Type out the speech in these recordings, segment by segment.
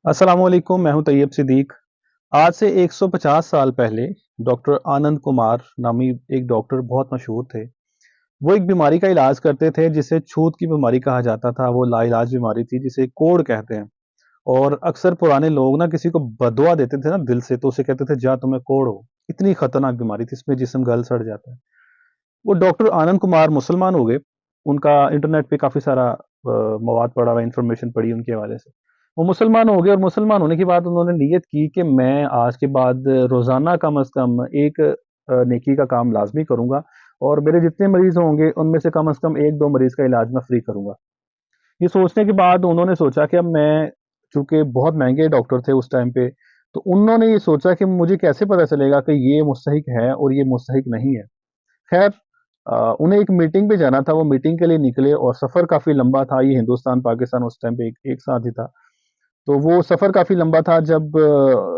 अस्सलाम वालेकुम, मैं हूं तैयब सिद्दीक। आज से 150 साल पहले डॉक्टर आनंद कुमार नामी एक डॉक्टर बहुत मशहूर थे। वो एक बीमारी का इलाज करते थे जिसे छूत की बीमारी कहा जाता था। वो लाइलाज बीमारी थी जिसे कोढ़ कहते हैं। और अक्सर पुराने लोग ना किसी को बददुआ देते थे ना दिल से, तो उसे कहते थे जा तुम्हें कोढ़ हो। इतनी खतरनाक बीमारी थी, इसमें जिस्म गल सड़ जाता है। वो डॉक्टर आनंद कुमार मुसलमान हो गए। उनका इंटरनेट पे काफ़ी सारा मवाद पड़ा हुआ है, इन्फॉर्मेशन पड़ी उनके हवाले से। वो मुसलमान हो गए और मुसलमान होने के बाद उन्होंने नियत की कि मैं आज के बाद रोज़ाना कम से कम एक नेकी का काम लाज़मी करूँगा और मेरे जितने मरीज़ होंगे उनमें से कम 1-2 मरीज़ का इलाज मैं फ्री करूँगा। ये सोचने के बाद उन्होंने सोचा कि अब मैं, चूँकि बहुत महँगे डॉक्टर थे उस टाइम पे, तो उन्होंने ये सोचा कि मुझे कैसे पता चलेगा कि ये मुस्तहिक है और ये मुस्तहिक नहीं है। खैर, उन्हें एक मीटिंग पे जाना था, वो मीटिंग के लिए निकले और सफ़र काफ़ी लंबा था, ये हिंदुस्तान-पाकिस्तान उस टाइम पे एक एक साथ ही था। तो वो सफ़र काफ़ी लंबा था, जब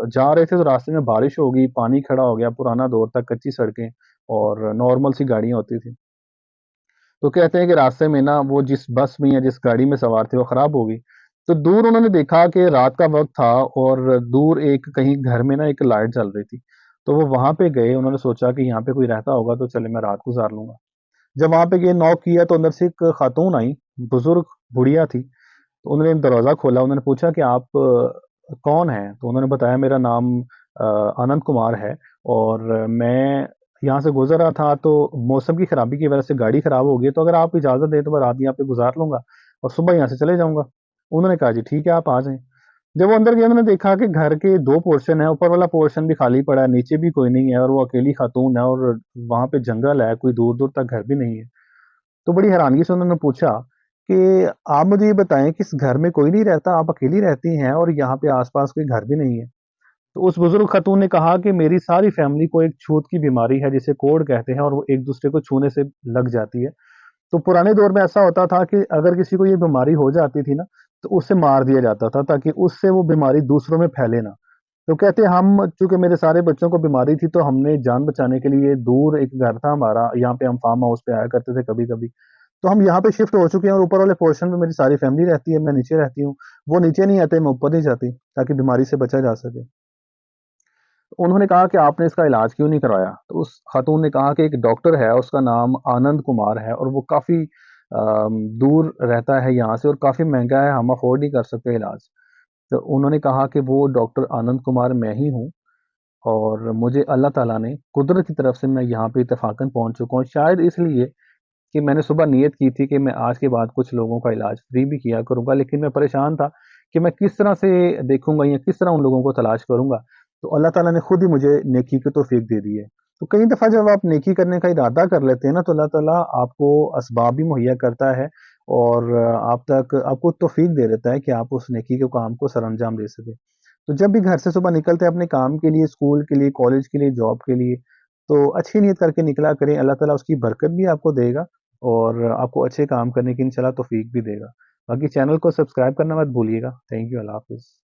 जा रहे थे तो रास्ते में बारिश हो गई, पानी खड़ा हो गया, पुराना दौर था, कच्ची सड़कें और नॉर्मल सी गाड़ियाँ होती थी। तो कहते हैं कि रास्ते में ना वो जिस बस में या जिस गाड़ी में सवार थे वो ख़राब हो गई। तो दूर उन्होंने देखा कि रात का वक़्त था और दूर एक कहीं घर में ना एक लाइट जल रही थी। तो वो वहाँ पे गए, उन्होंने सोचा कि यहाँ पे कोई रहता होगा तो चले मैं रात गुज़ार लूँगा। जब वहाँ पे गए, नॉक किया तो अंदर से एक खातून आई, बुज़ुर्ग बुढ़िया थी। तो उन्होंने दरवाज़ा खोला, उन्होंने पूछा कि आप कौन हैं? तो उन्होंने बताया मेरा नाम आनंद कुमार है और मैं यहाँ से गुज़र रहा था तो मौसम की ख़राबी की वज़ह से गाड़ी ख़राब हो गई, तो अगर आप इजाज़त दें तो मैं रात यहाँ पे गुज़ार लूँगा और सुबह यहाँ से चले जाऊँगा। उन्होंने कहा जी ठीक है, आप आ जाएँ। जब वो अंदर गए उन्होंने देखा कि घर के 2 पोर्शन हैं, ऊपर वाला पोर्शन भी खाली पड़ा है, नीचे भी कोई नहीं है और वो अकेली खातून है और वहाँ पे जंगल है, कोई दूर-दूर तक घर भी नहीं है। तो बड़ी हैरानगी से उन्होंने पूछा कि आप मुझे ये बताएँ कि इस घर में कोई नहीं रहता, आप अकेली रहती हैं और यहाँ पे आस-पास कोई घर भी नहीं है। तो उस बुज़ुर्ग खातून ने कहा कि मेरी सारी फ़ैमिली को एक छूत की बीमारी है जिसे कोढ़ कहते हैं और वो एक-दूसरे को छूने से लग जाती है। तो पुराने दौर में ऐसा होता था कि अगर किसी को ये बीमारी हो जाती थी ना, तो उसे मार दिया जाता था ताकि उससे वो बीमारी दूसरों में फैले ना। तो कहते हम, चूँकि मेरे सारे बच्चों को बीमारी थी तो हमने जान बचाने के लिए दूर एक घर था हमारा, यहाँ पे हम फार्म हाउस पे आया करते थे कभी-कभी। तो हम यहाँ पे शिफ्ट हो चुके हैं और ऊपर वाले पोर्शन में मेरी सारी फैमिली रहती है, मैं नीचे रहती हूँ। वो नीचे नहीं आते, मैं ऊपर नहीं जाती ताकि बीमारी से बचा जा सके। उन्होंने कहा कि आपने इसका इलाज क्यों नहीं करवाया? तो उस खातून ने कहा कि एक डॉक्टर है, उसका नाम आनंद कुमार है और वो काफ़ी दूर रहता है यहाँ से और काफ़ी महँगा है, हम अफ़ोर्ड नहीं कर सकते इलाज। तो उन्होंने कहा कि वो डॉक्टर आनंद कुमार मैं ही हूँ और मुझे अल्लाह ताला ने कुदरत की तरफ से मैं यहाँ पे इत्तेफ़ाक़न पहुँच चुका हूँ। शायद इसलिए कि मैंने सुबह नियत की थी कि मैं आज के बाद कुछ लोगों का इलाज फ्री भी किया करूँगा, लेकिन मैं परेशान था कि मैं किस तरह से देखूँगा या किस तरह उन लोगों को तलाश करूँगा। तो अल्लाह ताला ने खुद ही मुझे नेकी की तौफ़ीक दे दी है। तो कई दफ़ा जब आप नेकी करने का इरादा कर लेते हैं ना, तो अल्लाह ताला आपको असबाब भी मुहैया करता है और आप तक आपको तौफ़ीक दे देता है कि आप उस नेकी के काम को सरअंजाम दे सकें। तो जब भी घर से सुबह निकलते हैं अपने काम के लिए, स्कूल के लिए, कॉलेज के लिए, जॉब के लिए, तो अच्छी नीयत करके निकला करें, अल्लाह ताला उसकी बरकत भी आपको देगा और आपको अच्छे काम करने की इंशाल्लाह तौफ़ीक भी देगा। बाकी चैनल को सब्सक्राइब करना मत भूलिएगा। थैंक यू, अल्लाह हाफ़िज़।